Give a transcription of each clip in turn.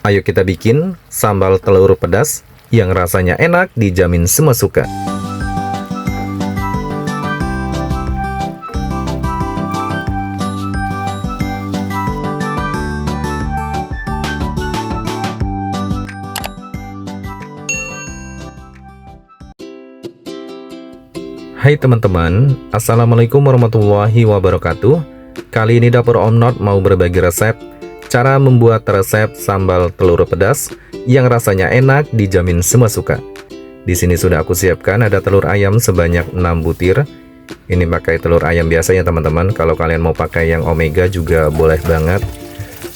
Ayo kita bikin sambal telur pedas yang rasanya enak dijamin semua suka. Hai teman-teman, Assalamualaikum warahmatullahi wabarakatuh. Kali ini dapur Om Not mau berbagi resep cara membuat resep sambal telur pedas yang rasanya enak dijamin semua suka. Di sini sudah aku siapkan ada telur ayam sebanyak 6 butir. Ini pakai telur ayam biasa ya teman-teman. Kalau kalian mau pakai yang omega juga boleh banget.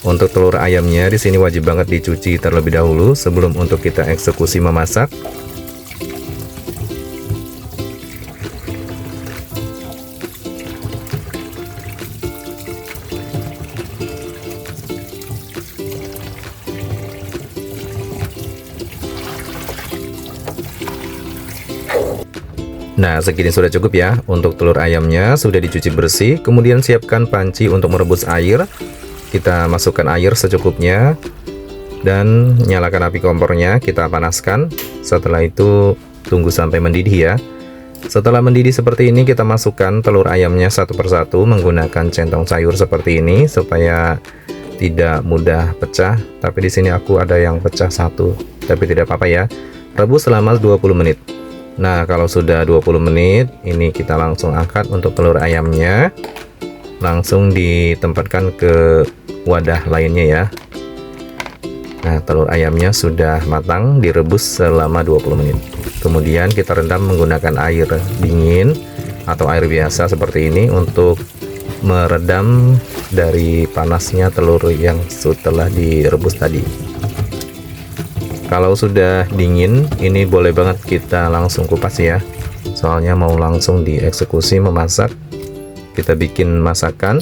Untuk telur ayamnya di sini wajib banget dicuci terlebih dahulu sebelum untuk kita eksekusi memasak. Nah, segini sudah cukup ya. Untuk telur ayamnya sudah dicuci bersih. Kemudian siapkan panci untuk merebus air. Kita masukkan air secukupnya dan nyalakan api kompornya. Kita panaskan. Setelah itu tunggu sampai mendidih ya. Setelah mendidih seperti ini, kita masukkan telur ayamnya satu persatu menggunakan centong sayur seperti ini supaya tidak mudah pecah. Tapi di sini aku ada yang pecah satu. Tapi tidak apa-apa ya. Rebus selama 20 menit. Nah, kalau sudah 20 menit, ini kita langsung angkat untuk telur ayamnya. Langsung ditempatkan ke wadah lainnya ya. Nah, telur ayamnya sudah matang, direbus selama 20 menit. Kemudian kita rendam menggunakan air dingin atau air biasa seperti ini untuk meredam dari panasnya telur yang setelah direbus tadi. Kalau sudah dingin, ini boleh banget kita langsung kupas ya. Soalnya mau langsung dieksekusi memasak. Kita bikin masakan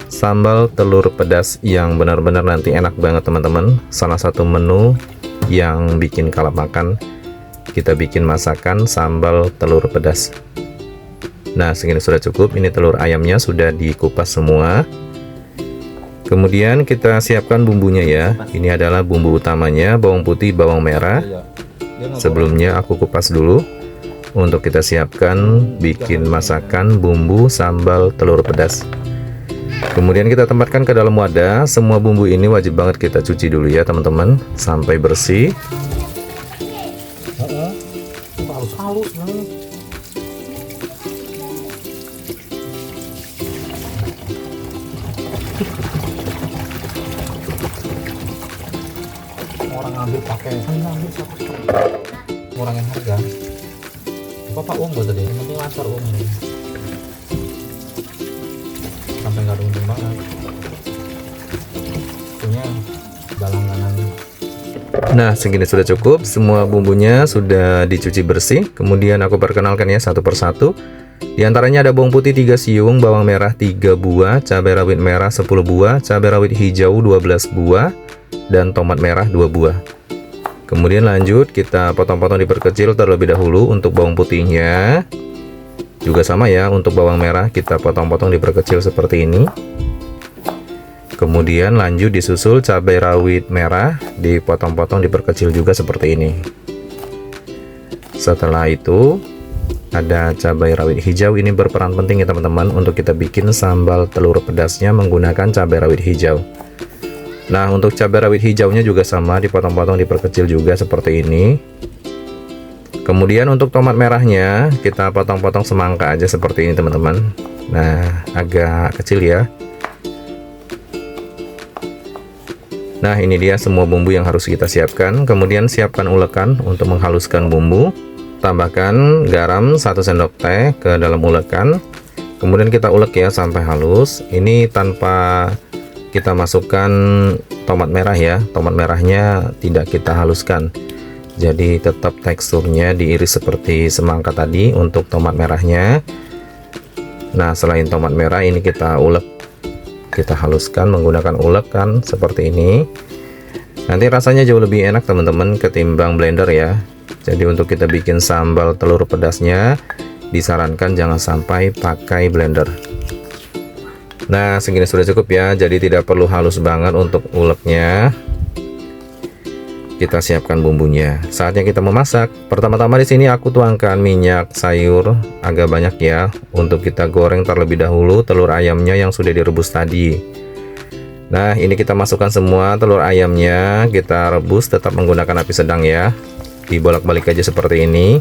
sambal telur pedas yang benar-benar nanti enak banget teman-teman. Salah satu menu yang bikin kalap makan. Kita bikin masakan sambal telur pedas. Nah, segini sudah cukup. Ini telur ayamnya sudah dikupas semua. Kemudian kita siapkan bumbunya ya. Ini adalah bumbu utamanya, bawang putih, bawang merah. Sebelumnya aku kupas dulu. Untuk kita siapkan bikin masakan bumbu sambal telur pedas. Kemudian kita tempatkan ke dalam wadah. Semua bumbu ini wajib banget kita cuci dulu ya teman-teman, sampai bersih. Halus-halus nih. Orang ngambil pakai ngambil orang yang harga bapak buat tadi yang penting lancar ini sampai nggak ada untung banget punya langganan. Nah, segini sudah cukup. Semua bumbunya sudah dicuci bersih. Kemudian aku perkenalkan ya satu persatu. Di antaranya ada bawang putih 3 siung, bawang merah 3 buah, cabai rawit merah 10 buah, cabai rawit hijau 12 buah, dan tomat merah 2 buah. Kemudian lanjut kita potong-potong diperkecil terlebih dahulu. Untuk bawang putihnya juga sama ya. Untuk bawang merah kita potong-potong diperkecil seperti ini. Kemudian lanjut disusul cabai rawit merah, dipotong-potong diperkecil juga seperti ini. Setelah itu ada cabai rawit hijau. Ini berperan penting ya teman-teman untuk kita bikin sambal telur pedasnya menggunakan cabai rawit hijau. Nah, untuk cabai rawit hijaunya juga sama, dipotong-potong diperkecil juga seperti ini. Kemudian untuk tomat merahnya kita potong-potong semangka aja seperti ini teman-teman. Nah, agak kecil ya. Nah, ini dia semua bumbu yang harus kita siapkan. Kemudian siapkan ulekan untuk menghaluskan bumbu. Tambahkan garam 1 sendok teh ke dalam ulekan. Kemudian kita ulek ya sampai halus. Ini tanpa kita masukkan tomat merah ya. Tomat merahnya tidak kita haluskan. Jadi tetap teksturnya diiris seperti semangka tadi untuk tomat merahnya. Nah, selain tomat merah ini kita ulek. Kita haluskan menggunakan ulekan seperti ini. Nanti rasanya jauh lebih enak teman-teman ketimbang blender ya. Jadi untuk kita bikin sambal telur pedasnya disarankan jangan sampai pakai blender. Nah, segini sudah cukup ya. Jadi tidak perlu halus banget untuk uleknya. kita siapkan bumbunya. Saatnya kita memasak. Pertama-tama di sini aku tuangkan minyak sayur agak banyak ya, untuk kita goreng terlebih dahulu telur ayamnya yang sudah direbus tadi. Nah, ini kita masukkan semua telur ayamnya, kita rebus tetap menggunakan api sedang ya. Dibolak-balik aja seperti ini.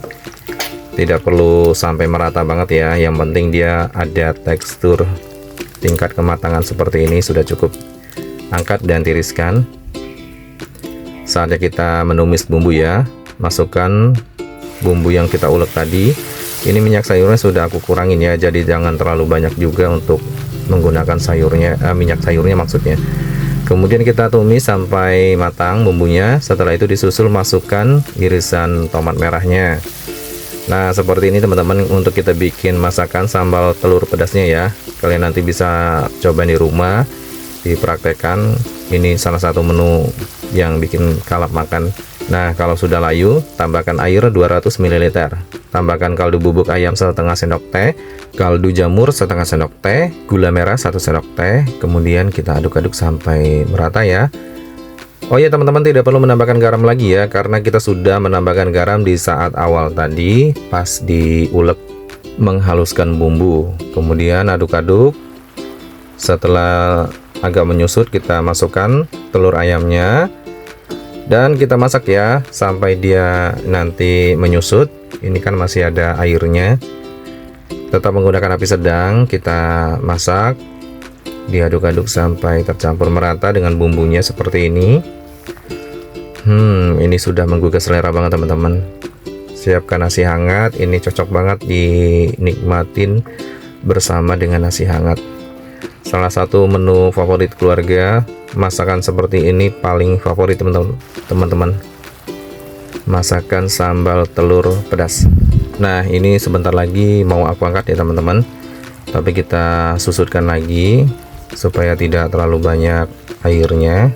Tidak perlu sampai merata banget ya, yang penting dia ada tekstur tingkat kematangan seperti ini sudah cukup. Angkat dan tiriskan. Saatnya kita menumis bumbu ya. Masukkan bumbu yang kita ulek tadi. Ini minyak sayurnya sudah aku kurangin ya, jadi jangan terlalu banyak juga untuk menggunakan sayurnya, minyak sayurnya maksudnya. Kemudian kita tumis sampai matang bumbunya. Setelah itu disusul masukkan irisan tomat merahnya. Nah, seperti ini teman-teman untuk kita bikin masakan sambal telur pedasnya ya. Kalian nanti bisa coba di rumah, dipraktekkan. Ini salah satu menu yang bikin kalap makan. Nah, kalau sudah layu, tambahkan air 200 ml. Tambahkan kaldu bubuk ayam setengah sendok teh, kaldu jamur setengah sendok teh, gula merah 1 sendok teh. Kemudian kita aduk-aduk sampai merata ya. Oh ya teman-teman, tidak perlu menambahkan garam lagi ya, karena kita sudah menambahkan garam di saat awal tadi pas diulek menghaluskan bumbu. Kemudian aduk-aduk. Setelah agak menyusut, kita masukkan telur ayamnya dan kita masak ya sampai dia nanti menyusut. Ini kan masih ada airnya. Tetap menggunakan api sedang, kita masak, diaduk-aduk sampai tercampur merata dengan bumbunya seperti ini. Ini sudah menggugah selera banget teman-teman. Siapkan nasi hangat, ini cocok banget dinikmatin bersama dengan nasi hangat. Salah satu menu favorit keluarga. Masakan seperti ini paling favorit teman-teman. Masakan sambal telur pedas. Nah, ini sebentar lagi mau aku angkat ya teman-teman. Tapi kita susutkan lagi supaya tidak terlalu banyak airnya.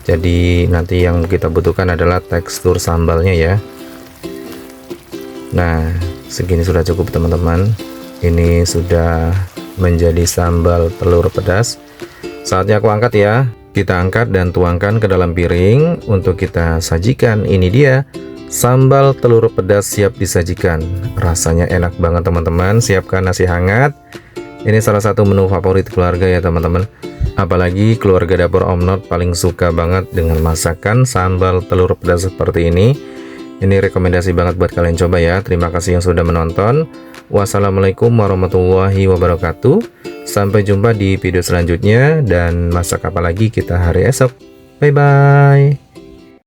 Jadi nanti yang kita butuhkan adalah tekstur sambalnya ya. Nah, segini sudah cukup teman-teman. Ini sudah menjadi sambal telur pedas. Saatnya aku angkat ya. Kita angkat dan tuangkan ke dalam piring untuk kita sajikan. Ini dia sambal telur pedas siap disajikan. Rasanya enak banget teman-teman. Siapkan nasi hangat. Ini salah satu menu favorit keluarga ya teman-teman. Apalagi keluarga dapur Om Not paling suka banget dengan masakan sambal telur pedas seperti ini. Ini rekomendasi banget buat kalian coba ya. Terima kasih yang sudah menonton. Wassalamualaikum warahmatullahi wabarakatuh. Sampai jumpa di video selanjutnya dan masak apa lagi kita hari esok. Bye bye.